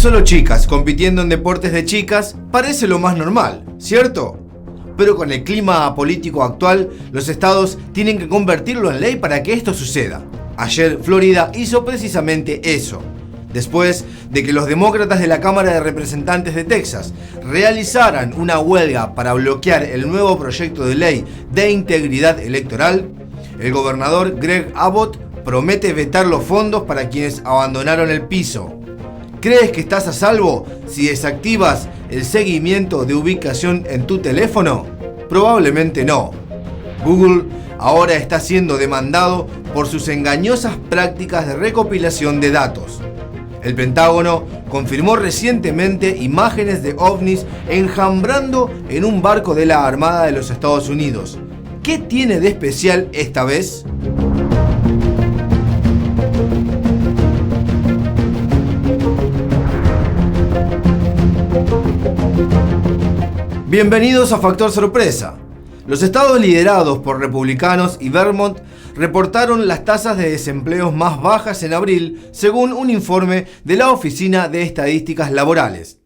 solo chicas compitiendo en deportes de chicas parece lo más normal, ¿cierto? Pero con el clima político actual, los estados tienen que convertirlo en ley para que esto suceda. Ayer, Florida hizo precisamente eso. Después de que los demócratas de la Cámara de Representantes de Texas realizaran una huelga para bloquear el nuevo proyecto de ley de integridad electoral, el gobernador Greg Abbott promete vetar los fondos para quienes abandonaron el piso. ¿Crees que estás a salvo si desactivas el seguimiento de ubicación en tu teléfono? Probablemente no. Google ahora está siendo demandado por sus engañosas prácticas de recopilación de datos. El Pentágono confirmó recientemente imágenes de ovnis enjambrando en un barco de la Armada de los Estados Unidos. ¿Qué tiene de especial esta vez? Bienvenidos a Factor Sorpresa. Los estados liderados por republicanos y Vermont reportaron las tasas de desempleo más bajas en abril, según un informe de la Oficina de Estadísticas Laborales.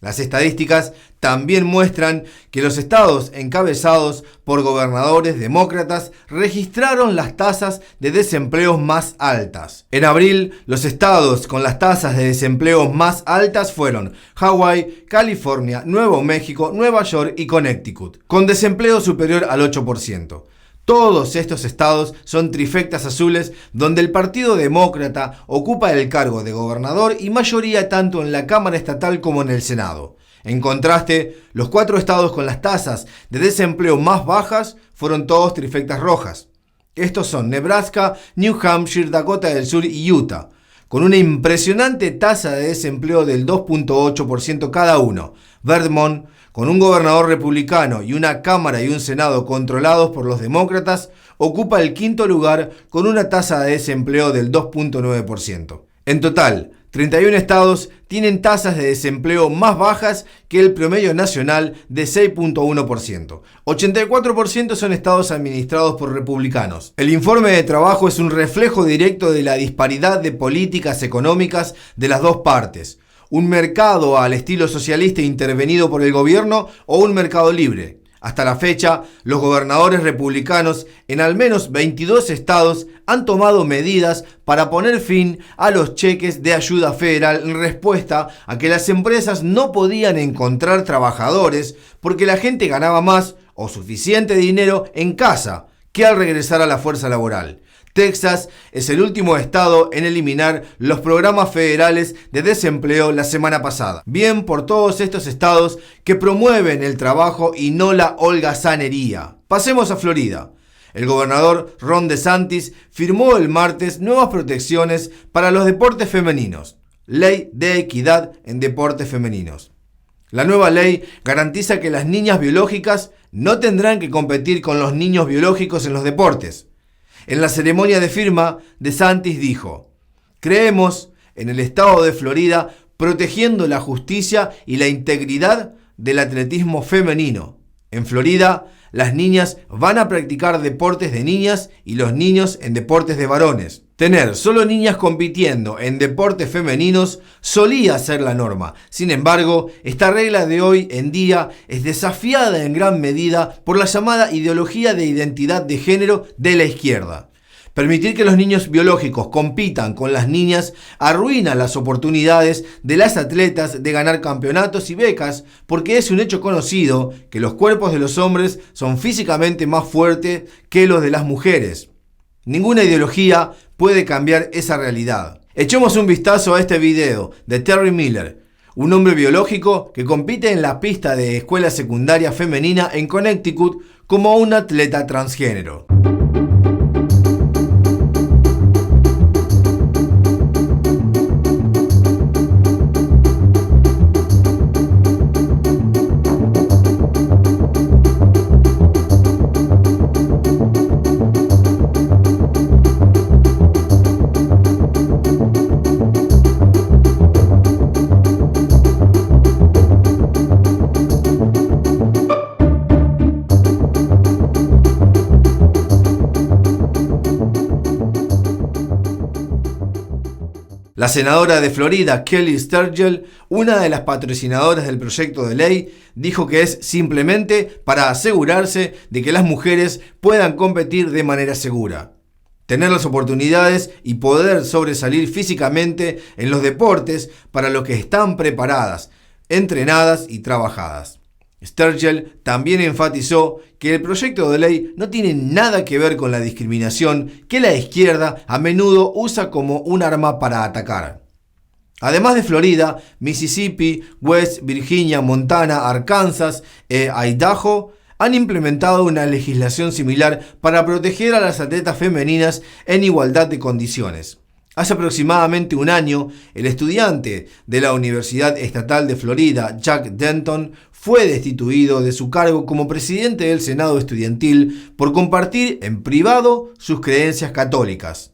Las estadísticas también muestran que los estados encabezados por gobernadores demócratas registraron las tasas de desempleo más altas. En abril, los estados con las tasas de desempleo más altas fueron Hawái, California, Nuevo México, Nueva York y Connecticut, con desempleo superior al 8%. Todos estos estados son trifectas azules donde el Partido Demócrata ocupa el cargo de gobernador y mayoría tanto en la Cámara Estatal como en el Senado. En contraste, los 4 estados con las tasas de desempleo más bajas fueron todos trifectas rojas. Estos son Nebraska, New Hampshire, Dakota del Sur y Utah, con una impresionante tasa de desempleo del 2.8% cada uno. Vermont, con un gobernador republicano y una Cámara y un Senado controlados por los demócratas, ocupa el 5º lugar con una tasa de desempleo del 2.9%. En total, 31 estados tienen tasas de desempleo más bajas que el promedio nacional de 6.1%. 84% son estados administrados por republicanos. El informe de trabajo es un reflejo directo de la disparidad de políticas económicas de las dos partes. ¿Un mercado al estilo socialista intervenido por el gobierno o un mercado libre? Hasta la fecha, los gobernadores republicanos en al menos 22 estados han tomado medidas para poner fin a los cheques de ayuda federal en respuesta a que las empresas no podían encontrar trabajadores porque la gente ganaba más o suficiente dinero en casa que al regresar a la fuerza laboral. Texas es el último estado en eliminar los programas federales de desempleo la semana pasada. Bien por todos estos estados que promueven el trabajo y no la holgazanería. Pasemos a Florida. El gobernador Ron DeSantis firmó el martes nuevas protecciones para los deportes femeninos. Ley de equidad en deportes femeninos. La nueva ley garantiza que las niñas biológicas no tendrán que competir con los niños biológicos en los deportes. En la ceremonia de firma, DeSantis dijo: "Creemos en el estado de Florida protegiendo la justicia y la integridad del atletismo femenino. En Florida, las niñas van a practicar deportes de niñas y los niños en deportes de varones. Tener solo niñas compitiendo en deportes femeninos solía ser la norma. Sin embargo, esta regla de hoy en día es desafiada en gran medida por la llamada ideología de identidad de género de la izquierda. Permitir que los niños biológicos compitan con las niñas arruina las oportunidades de las atletas de ganar campeonatos y becas, porque es un hecho conocido que los cuerpos de los hombres son físicamente más fuertes que los de las mujeres. Ninguna ideología puede cambiar esa realidad". Echemos un vistazo a este video de Terry Miller, un hombre biológico que compite en la pista de escuela secundaria femenina en Connecticut como un atleta transgénero. La senadora de Florida, Kelly Sturgill, una de las patrocinadoras del proyecto de ley, dijo que es simplemente para asegurarse de que las mujeres puedan competir de manera segura, tener las oportunidades y poder sobresalir físicamente en los deportes para los que están preparadas, entrenadas y trabajadas. Sturgill también enfatizó que el proyecto de ley no tiene nada que ver con la discriminación que la izquierda a menudo usa como un arma para atacar. Además de Florida, Mississippi, West Virginia, Montana, Arkansas e Idaho han implementado una legislación similar para proteger a las atletas femeninas en igualdad de condiciones. Hace aproximadamente un año, el estudiante de la Universidad Estatal de Florida, Jack Denton, fue destituido de su cargo como presidente del Senado Estudiantil por compartir en privado sus creencias católicas.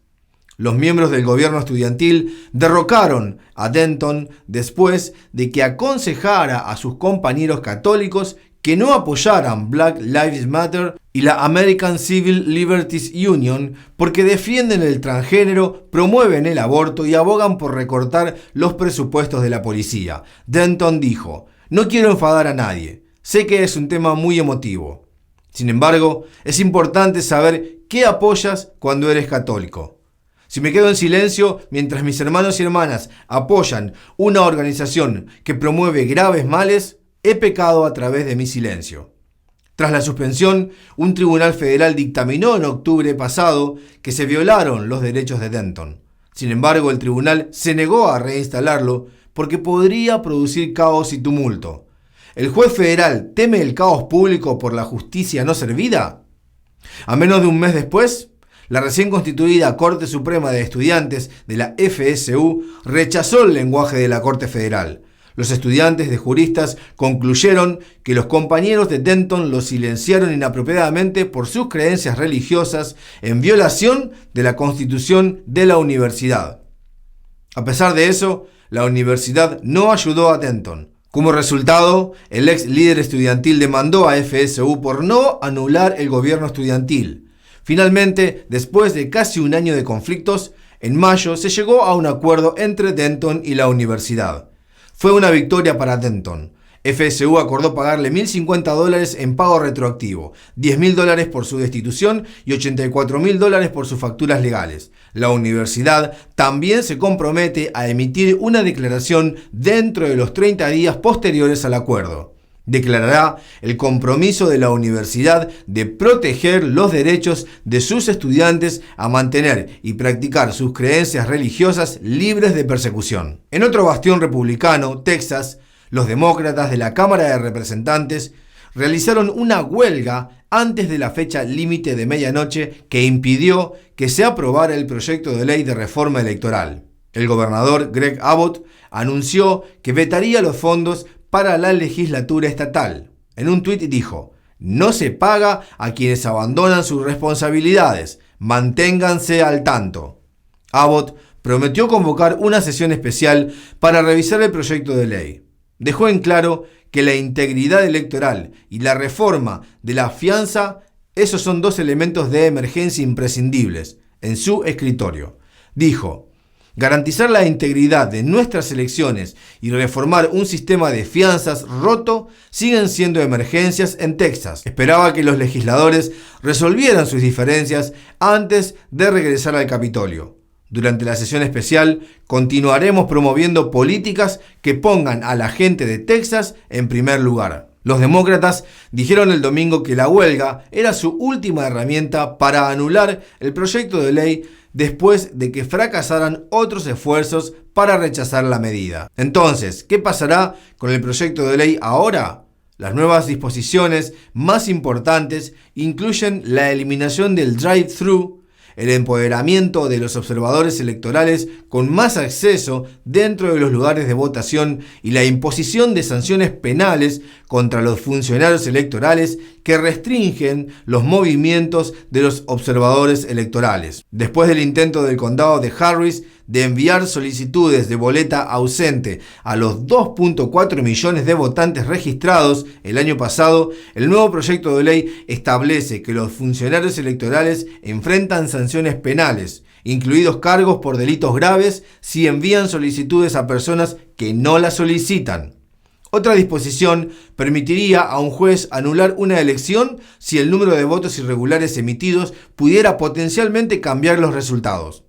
Los miembros del gobierno estudiantil derrocaron a Denton después de que aconsejara a sus compañeros católicos que no apoyaran Black Lives Matter y la American Civil Liberties Union porque defienden el transgénero, promueven el aborto y abogan por recortar los presupuestos de la policía. Denton dijo: "No quiero enfadar a nadie, sé que es un tema muy emotivo. Sin embargo, es importante saber qué apoyas cuando eres católico. Si me quedo en silencio mientras mis hermanos y hermanas apoyan una organización que promueve graves males, he pecado a través de mi silencio". Tras la suspensión, un tribunal federal dictaminó en octubre pasado que se violaron los derechos de Denton. Sin embargo, el tribunal se negó a reinstalarlo porque podría producir caos y tumulto. ¿El juez federal teme el caos público por la justicia no servida? A menos de un mes después, la recién constituida Corte Suprema de Estudiantes de la FSU rechazó el lenguaje de la Corte Federal. Los estudiantes de juristas concluyeron que los compañeros de Denton lo silenciaron inapropiadamente por sus creencias religiosas en violación de la Constitución de la universidad. A pesar de eso, la universidad no ayudó a Denton. Como resultado, el ex líder estudiantil demandó a FSU por no anular el gobierno estudiantil. Finalmente, después de casi un año de conflictos, en mayo se llegó a un acuerdo entre Denton y la universidad. Fue una victoria para Denton. FSU acordó pagarle $1.050 en pago retroactivo, $10.000 por su destitución y $84.000 por sus facturas legales. La universidad también se compromete a emitir una declaración dentro de los 30 días posteriores al acuerdo. Declarará el compromiso de la universidad de proteger los derechos de sus estudiantes a mantener y practicar sus creencias religiosas libres de persecución. En otro bastión republicano, Texas, los demócratas de la Cámara de Representantes realizaron una huelga antes de la fecha límite de medianoche que impidió que se aprobara el proyecto de ley de reforma electoral. El gobernador Greg Abbott anunció que vetaría los fondos para la legislatura estatal. En un tuit dijo: "No se paga a quienes abandonan sus responsabilidades, manténganse al tanto". Abbott prometió convocar una sesión especial para revisar el proyecto de ley. Dejó en claro que la integridad electoral y la reforma de la fianza, esos son dos elementos de emergencia imprescindibles en su escritorio. Dijo: "Garantizar la integridad de nuestras elecciones y reformar un sistema de fianzas roto siguen siendo emergencias en Texas". Esperaba que los legisladores resolvieran sus diferencias antes de regresar al Capitolio. Durante la sesión especial, continuaremos promoviendo políticas que pongan a la gente de Texas en primer lugar. Los demócratas dijeron el domingo que la huelga era su última herramienta para anular el proyecto de ley después de que fracasaran otros esfuerzos para rechazar la medida. Entonces, ¿qué pasará con el proyecto de ley ahora? Las nuevas disposiciones más importantes incluyen la eliminación del drive-thru, el empoderamiento de los observadores electorales con más acceso dentro de los lugares de votación y la imposición de sanciones penales contra los funcionarios electorales que restringen los movimientos de los observadores electorales. Después del intento del condado de Harris de enviar solicitudes de boleta ausente a los 2.4 millones de votantes registrados el año pasado, el nuevo proyecto de ley establece que los funcionarios electorales enfrentan sanciones penales incluidos cargos por delitos graves si envían solicitudes a personas que no las solicitan. Otra disposición permitiría a un juez anular una elección si el número de votos irregulares emitidos pudiera potencialmente cambiar los resultados.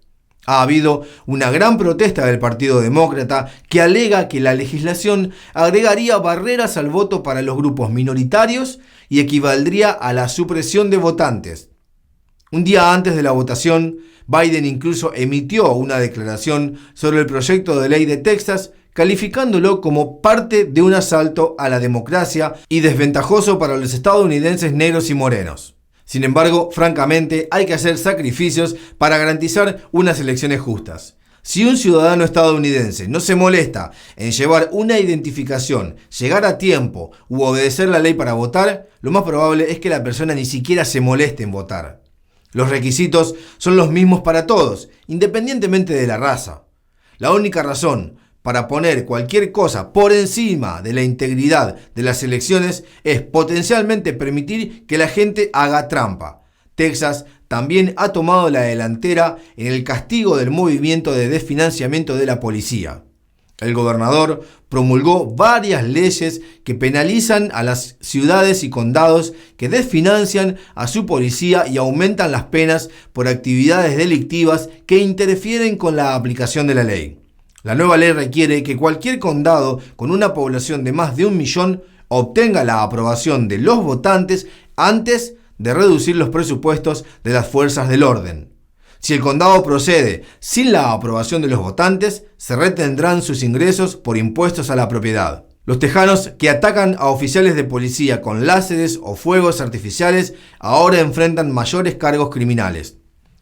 Ha habido una gran protesta del Partido Demócrata que alega que la legislación agregaría barreras al voto para los grupos minoritarios y equivaldría a la supresión de votantes. Un día antes de la votación, Biden incluso emitió una declaración sobre el proyecto de ley de Texas, calificándolo como parte de un asalto a la democracia y desventajoso para los estadounidenses negros y morenos. Sin embargo, francamente, hay que hacer sacrificios para garantizar unas elecciones justas. Si un ciudadano estadounidense no se molesta en llevar una identificación, llegar a tiempo u obedecer la ley para votar, lo más probable es que la persona ni siquiera se moleste en votar. Los requisitos son los mismos para todos, independientemente de la raza. La única razón para poner cualquier cosa por encima de la integridad de las elecciones es potencialmente permitir que la gente haga trampa. Texas también ha tomado la delantera en el castigo del movimiento de desfinanciamiento de la policía. El gobernador promulgó varias leyes que penalizan a las ciudades y condados que desfinancian a su policía y aumentan las penas por actividades delictivas que interfieren con la aplicación de la ley. La nueva ley requiere que cualquier condado con una población de más de 1 millón obtenga la aprobación de los votantes antes de reducir los presupuestos de las fuerzas del orden. Si el condado procede sin la aprobación de los votantes, se retendrán sus ingresos por impuestos a la propiedad. Los tejanos que atacan a oficiales de policía con láseres o fuegos artificiales ahora enfrentan mayores cargos criminales.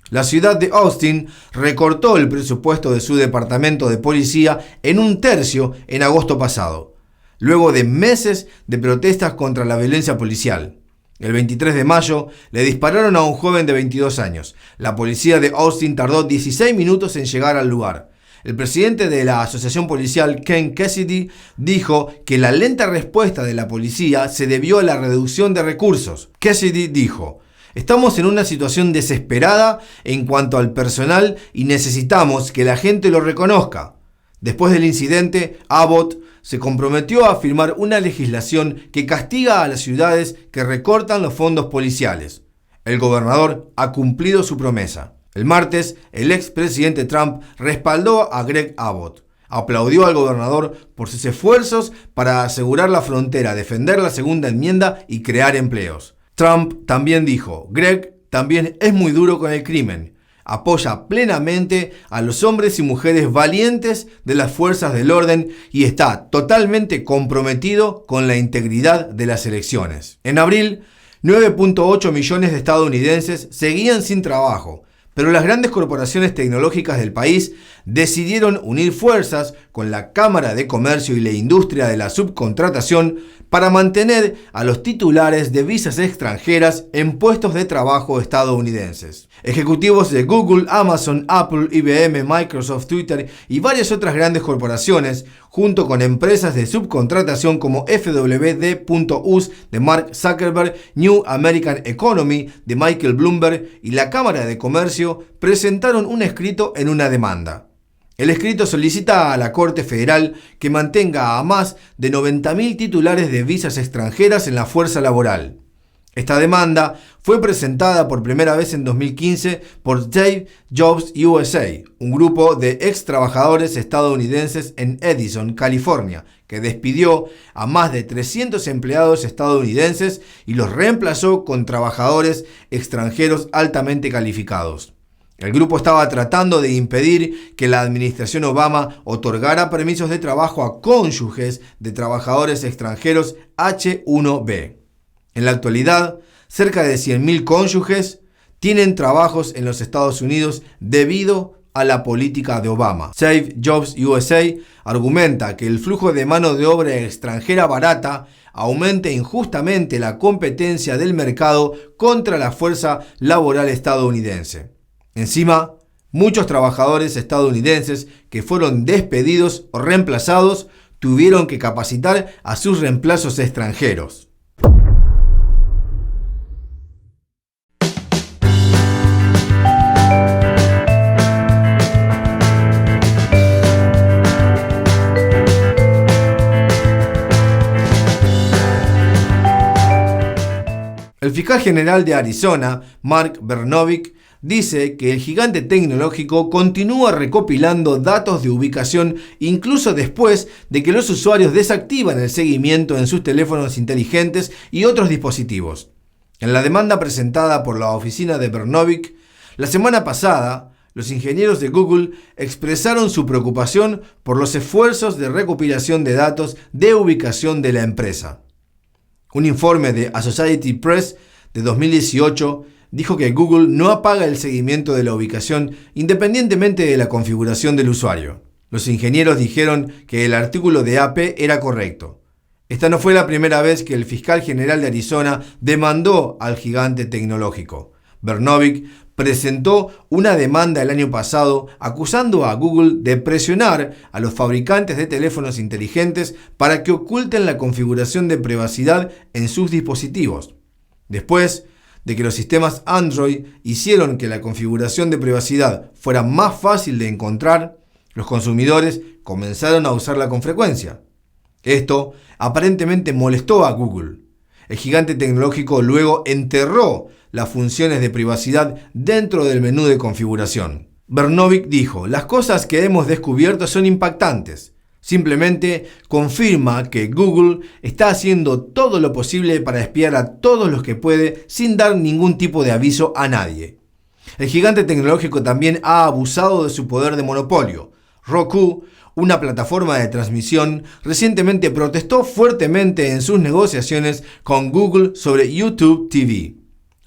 La ciudad de Austin recortó el presupuesto de su departamento de policía en 1/3 en agosto pasado, luego de meses de protestas contra la violencia policial. El 23 de mayo le dispararon a un joven de 22 años. La policía de Austin tardó 16 minutos en llegar al lugar. El presidente de la asociación policial, Ken Cassidy, dijo que la lenta respuesta de la policía se debió a la reducción de recursos. Cassidy dijo: "Estamos en una situación desesperada en cuanto al personal y necesitamos que la gente lo reconozca". Después del incidente, Abbott se comprometió a firmar una legislación que castiga a las ciudades que recortan los fondos policiales. El gobernador ha cumplido su promesa. El martes, el expresidente Trump respaldó a Greg Abbott. Aplaudió al gobernador por sus esfuerzos para asegurar la frontera, defender la segunda enmienda y crear empleos. Trump también dijo: "Greg también es muy duro con el crimen. Apoya plenamente a los hombres y mujeres valientes de las fuerzas del orden y está totalmente comprometido con la integridad de las elecciones". En abril, 9.8 millones de estadounidenses seguían sin trabajo, pero las grandes corporaciones tecnológicas del país decidieron unir fuerzas con la Cámara de Comercio y la industria de la subcontratación para mantener a los titulares de visas extranjeras en puestos de trabajo estadounidenses. Ejecutivos de Google, Amazon, Apple, IBM, Microsoft, Twitter y varias otras grandes corporaciones, junto con empresas de subcontratación como FWD.us de Mark Zuckerberg, New American Economy de Michael Bloomberg y la Cámara de Comercio, presentaron un escrito en una demanda. El escrito solicita a la Corte Federal que mantenga a más de 90.000 titulares de visas extranjeras en la fuerza laboral. Esta demanda fue presentada por primera vez en 2015 por Save Jobs USA, un grupo de ex trabajadores estadounidenses en Edison, California, que despidió a más de 300 empleados estadounidenses y los reemplazó con trabajadores extranjeros altamente calificados. El grupo estaba tratando de impedir que la administración Obama otorgara permisos de trabajo a cónyuges de trabajadores extranjeros H-1B. En la actualidad, cerca de 100.000 cónyuges tienen trabajos en los Estados Unidos debido a la política de Obama. Save Jobs USA argumenta que el flujo de mano de obra extranjera barata aumente injustamente la competencia del mercado contra la fuerza laboral estadounidense. Encima, muchos trabajadores estadounidenses que fueron despedidos o reemplazados tuvieron que capacitar a sus reemplazos extranjeros. El fiscal general de Arizona, Mark Brnovich, dice que el gigante tecnológico continúa recopilando datos de ubicación incluso después de que los usuarios desactivan el seguimiento en sus teléfonos inteligentes y otros dispositivos. En la demanda presentada por la oficina de Brnovich, la semana pasada, los ingenieros de Google expresaron su preocupación por los esfuerzos de recopilación de datos de ubicación de la empresa. Un informe de Associated Press de 2018 dijo que Google no apaga el seguimiento de la ubicación independientemente de la configuración del usuario. Los ingenieros dijeron que el artículo de AP era correcto. Esta no fue la primera vez que el fiscal general de Arizona demandó al gigante tecnológico. Brnovich presentó una demanda el año pasado acusando a Google de presionar a los fabricantes de teléfonos inteligentes para que oculten la configuración de privacidad en sus dispositivos. Después de que los sistemas Android hicieron que la configuración de privacidad fuera más fácil de encontrar, los consumidores comenzaron a usarla con frecuencia. Esto aparentemente molestó a Google. El gigante tecnológico luego enterró las funciones de privacidad dentro del menú de configuración. Brnovich dijo: "Las cosas que hemos descubierto son impactantes. Simplemente confirma que Google está haciendo todo lo posible para espiar a todos los que puede sin dar ningún tipo de aviso a nadie". El gigante tecnológico también ha abusado de su poder de monopolio. Roku, una plataforma de transmisión, recientemente protestó fuertemente en sus negociaciones con Google sobre YouTube TV.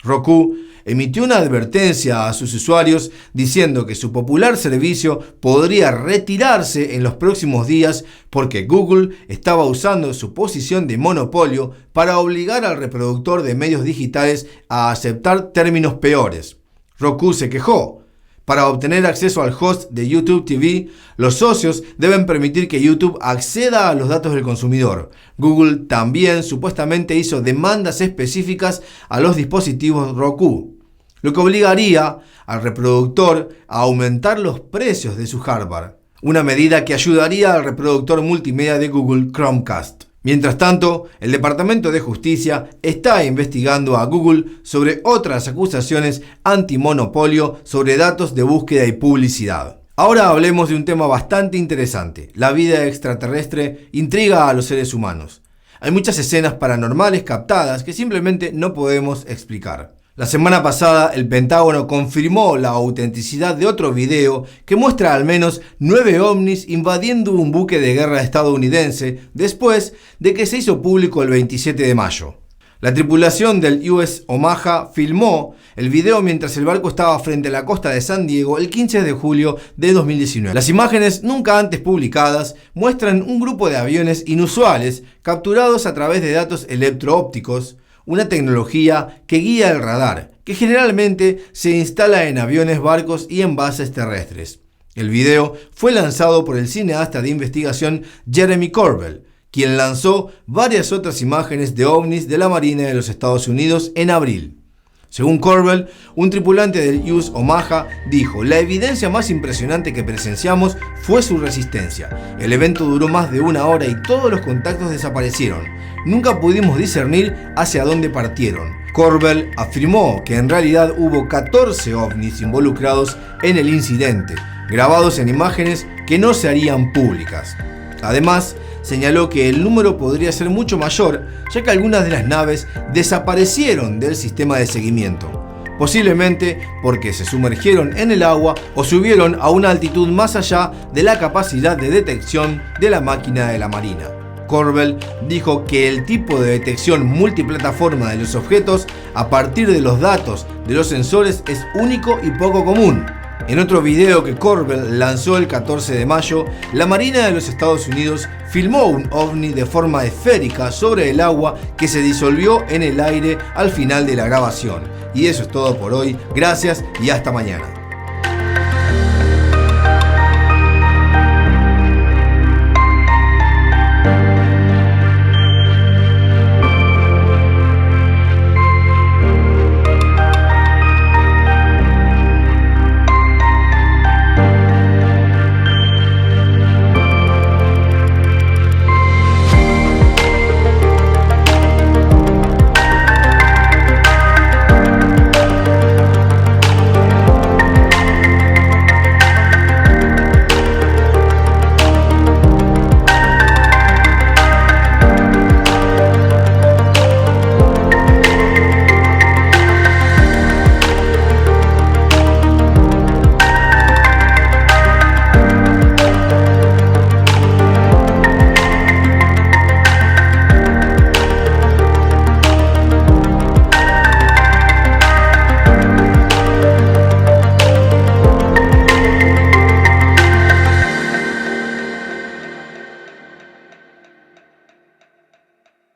Roku emitió una advertencia a sus usuarios diciendo que su popular servicio podría retirarse en los próximos días porque Google estaba usando su posición de monopolio para obligar al reproductor de medios digitales a aceptar términos peores. Roku se quejó: "Para obtener acceso al host de YouTube TV, los socios deben permitir que YouTube acceda a los datos del consumidor". Google también supuestamente hizo demandas específicas a los dispositivos Roku, lo que obligaría al reproductor a aumentar los precios de su hardware, una medida que ayudaría al reproductor multimedia de Google, Chromecast. Mientras tanto, el Departamento de Justicia está investigando a Google sobre otras acusaciones antimonopolio sobre datos de búsqueda y publicidad. Ahora hablemos de un tema bastante interesante. La vida extraterrestre intriga a los seres humanos. Hay muchas escenas paranormales captadas que simplemente no podemos explicar. La semana pasada, el Pentágono confirmó la autenticidad de otro video que muestra al menos 9 ovnis invadiendo un buque de guerra estadounidense después de que se hizo público el 27 de mayo. La tripulación del USS Omaha filmó el video mientras el barco estaba frente a la costa de San Diego el 15 de julio de 2019. Las imágenes nunca antes publicadas muestran un grupo de aviones inusuales capturados a través de datos electro-ópticos, una tecnología que guía el radar, que generalmente se instala en aviones, barcos y en bases terrestres. El video fue lanzado por el cineasta de investigación Jeremy Corbell, quien lanzó varias otras imágenes de ovnis de la Marina de los Estados Unidos en abril. Según Corbell, un tripulante del USS Omaha dijo: "La evidencia más impresionante que presenciamos fue su resistencia. El evento duró más de 1 hora y todos los contactos desaparecieron. Nunca pudimos discernir hacia dónde partieron". Corbell afirmó que en realidad hubo 14 ovnis involucrados en el incidente, grabados en imágenes que no se harían públicas. Además, señaló que el número podría ser mucho mayor, ya que algunas de las naves desaparecieron del sistema de seguimiento, posiblemente porque se sumergieron en el agua o subieron a una altitud más allá de la capacidad de detección de la máquina de la Marina. Corbell dijo que el tipo de detección multiplataforma de los objetos a partir de los datos de los sensores es único y poco común. En otro video que Corbell lanzó el 14 de mayo, la Marina de los Estados Unidos filmó un ovni de forma esférica sobre el agua que se disolvió en el aire al final de la grabación. Y eso es todo por hoy. Gracias y hasta mañana.